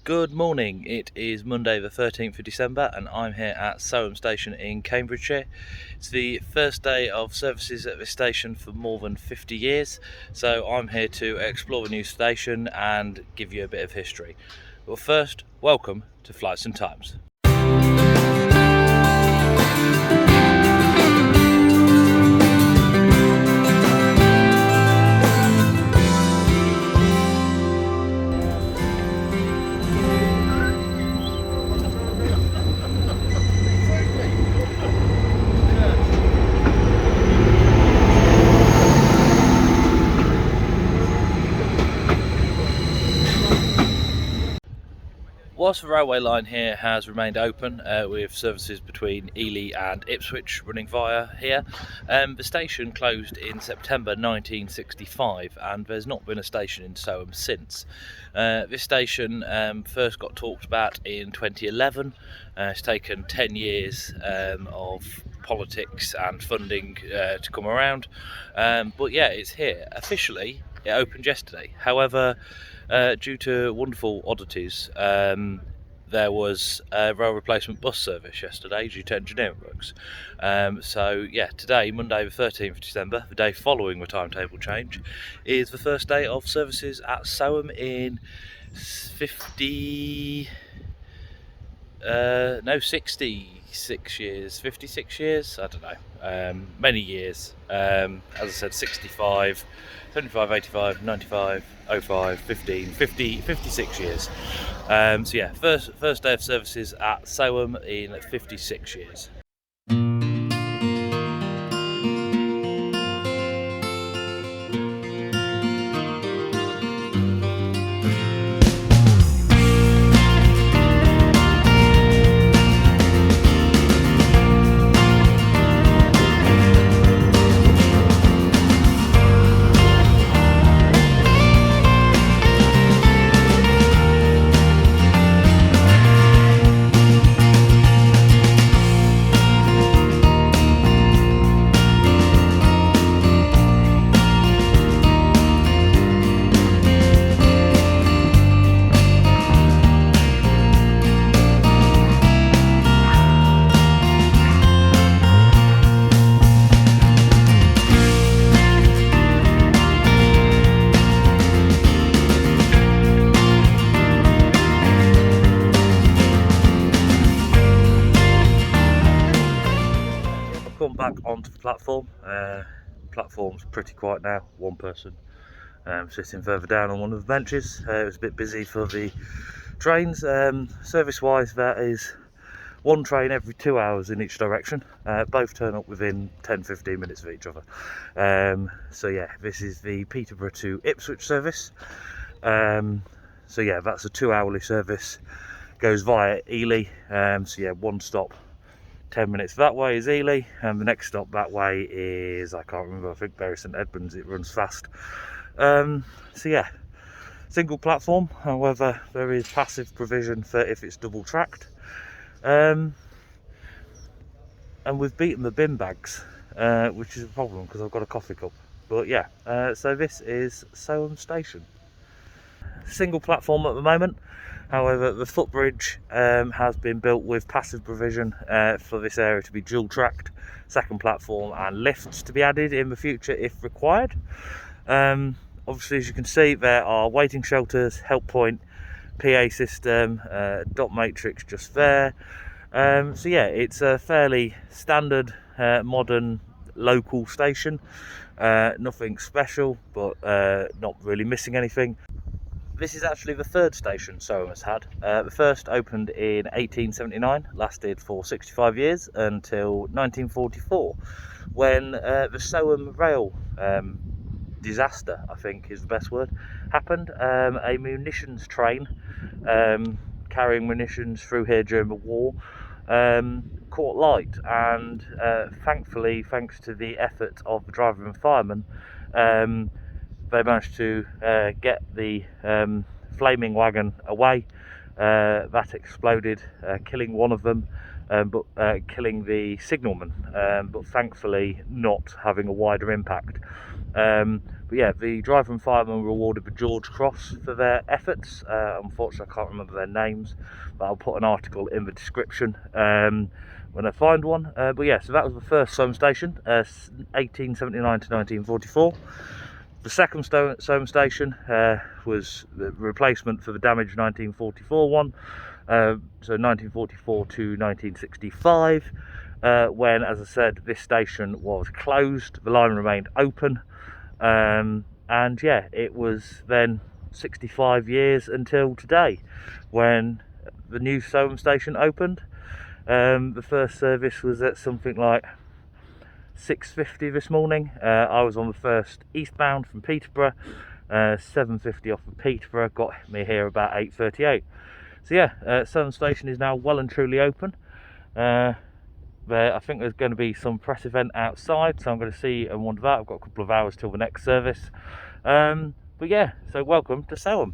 Good morning, it is Monday the 13th of December and I'm here at Soham station in Cambridgeshire. It's the first day of services at this station for more than 50 years, so I'm here to explore the new station and give you a bit of history. But first, welcome to Flights and Times. Whilst the railway line here has remained open with services between Ely and Ipswich running via here, the station closed in September 1965 and there's not been a station in Soham since. This station first got talked about in 2011. It's taken 10 years of politics and funding to come around, but yeah, it's here. Officially, it opened yesterday. However, due to wonderful oddities, there was a rail replacement bus service yesterday due to engineering works. So yeah, today, Monday the 13th of December, the day following the timetable change, is the first day of services at Soham in 66 years, 56 years, I don't know, many years. As I said, 65, 75, 85, 95, 05, 15, 50, 56 years. So yeah, first day of services at Soham in 56 years. Come back onto the platform. Platform's pretty quiet now. One person sitting further down on one of the benches. It was a bit busy for the trains. Service-wise, that is one train every 2 hours in each direction. Both turn up within 10-15 minutes of each other. So yeah, this is the Peterborough to Ipswich service. So yeah, that's a 2-hourly service. Goes via Ely. So yeah, one stop. 10 minutes that way is Ely, and the next stop that way is, I can't remember, I think Bury St Edmunds. It runs fast. So yeah, single platform, however there is passive provision for if it's double tracked. And we've beaten the bin bags, which is a problem because I've got a coffee cup. But yeah, so this is Soham station. Single platform at the moment. However, the footbridge has been built with passive provision for this area to be dual tracked, second platform and lifts to be added in the future if required. Obviously, as you can see, there are waiting shelters, help point, PA system, dot matrix just there. So yeah, it's a fairly standard, modern, local station. Nothing special, but not really missing anything. This is actually the third station Soham has had. The first opened in 1879, lasted for 65 years until 1944, when the Soham rail disaster, I think is the best word, happened. A munitions train carrying munitions through here during the war caught light, and thankfully, thanks to the effort of the driver and fireman, they managed to get the flaming wagon away. That exploded, killing one of them. but killing the signalman, but thankfully not having a wider impact. But yeah, the driver and fireman were awarded the George Cross for their efforts. Unfortunately, I can't remember their names, but I'll put an article in the description when I find one. But yeah, so that was the first Soham station, 1879 to 1944. The second Soham station was the replacement for the damaged 1944 one, so 1944 to 1965, when, as I said, this station was closed. The line remained open, and yeah, it was then 65 years until today, when the new Soham station opened. The first service was at something like 6:50 this morning. I was on the first eastbound from Peterborough, 7:50 off of Peterborough, got me here about 8:38. So yeah, Soham station is now well and truly open. I think there's going to be some press event outside, so I'm going to see and wonder that. I've got a couple of hours till the next service. But yeah, so welcome to Soham.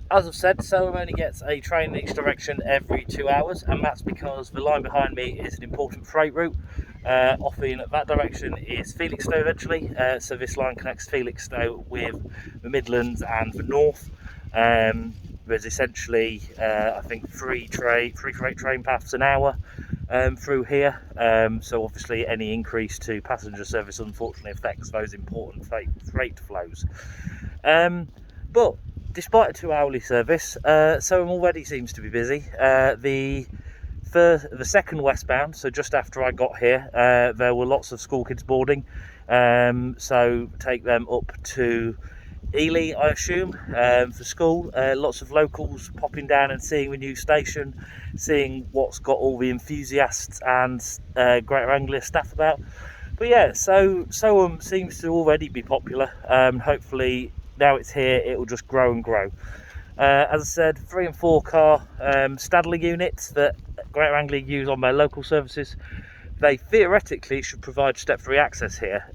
As I've said, Soham only gets a train in each direction every 2 hours, and that's because the line behind me is an important freight route. Off in that direction is Felixstowe eventually, so this line connects Felixstowe with the Midlands and the North. There's essentially, I think, three freight train paths an hour through here, so obviously any increase to passenger service unfortunately affects those important freight flows. But despite a 2-hourly service, Soham already seems to be busy. The second westbound, so just after I got here, there were lots of school kids boarding, so take them up to Ely, I assume, for school. Lots of locals popping down and seeing the new station, seeing what's got all the enthusiasts and Greater Anglia staff about. But yeah, so Soham seems to already be popular. Hopefully now it's here, it will just grow and grow. As I said, 3 and 4 car Stadler units that Greater Anglia use on their local services. They theoretically should provide step-free access here,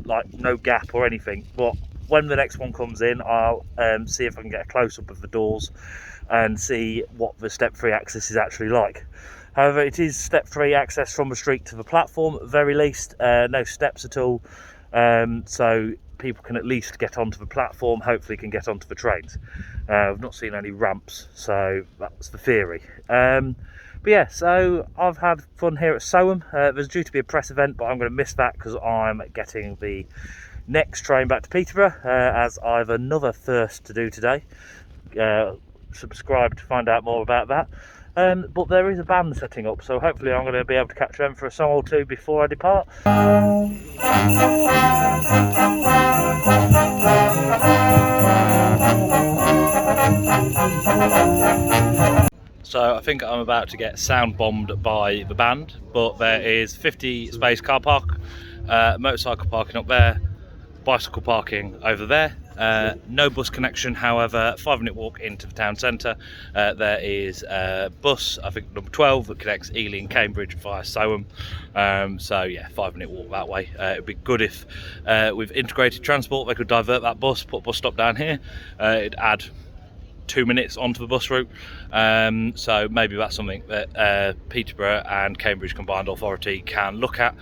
like no gap or anything. But when the next one comes in, I'll see if I can get a close-up of the doors and see what the step-free access is actually like. However, it is step-free access from the street to the platform at the very least, no steps at all, so people can at least get onto the platform, hopefully can get onto the trains. I've not seen any ramps, so that's the theory. But yeah, so I've had fun here at Soham. There's due to be a press event, but I'm going to miss that because I'm getting the next train back to Peterborough, as I have another thirst to do today. Subscribe to find out more about that. But there is a band setting up, so hopefully I'm going to be able to catch them for a song or two before I depart. So I think I'm about to get sound bombed by the band, but there is 50 space car park, motorcycle parking up there, bicycle parking over there. No bus connection, however, 5-minute walk into the town centre. There is a bus, I think number 12, that connects Ely and Cambridge via Soham. So yeah, 5-minute walk that way. It'd be good if with integrated transport they could divert that bus, put a bus stop down here. It'd add 2 minutes onto the bus route, so maybe that's something that Peterborough and Cambridge Combined Authority can look at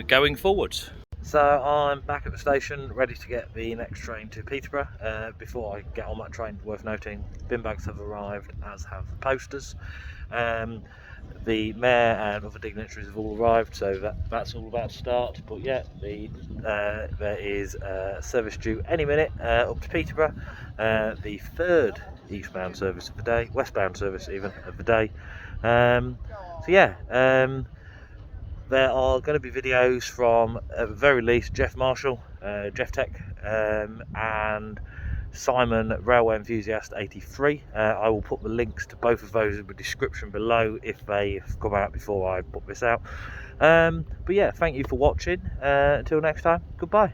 going forwards. So I'm back at the station, ready to get the next train to Peterborough. Before I get on that train, worth noting, bin bags have arrived, as have the posters. The mayor and other dignitaries have all arrived, so that's all about to start. But yeah, there is a service due any minute up to Peterborough, the third eastbound service of the day, westbound service even of the day. So yeah, there are going to be videos from, at the very least, Jeff Marshall, Jeff Tech, and Simon Railway Enthusiast 83. I will put the links to both of those in the description below if they have come out before I put this out. But yeah, thank you for watching. Until next time, goodbye.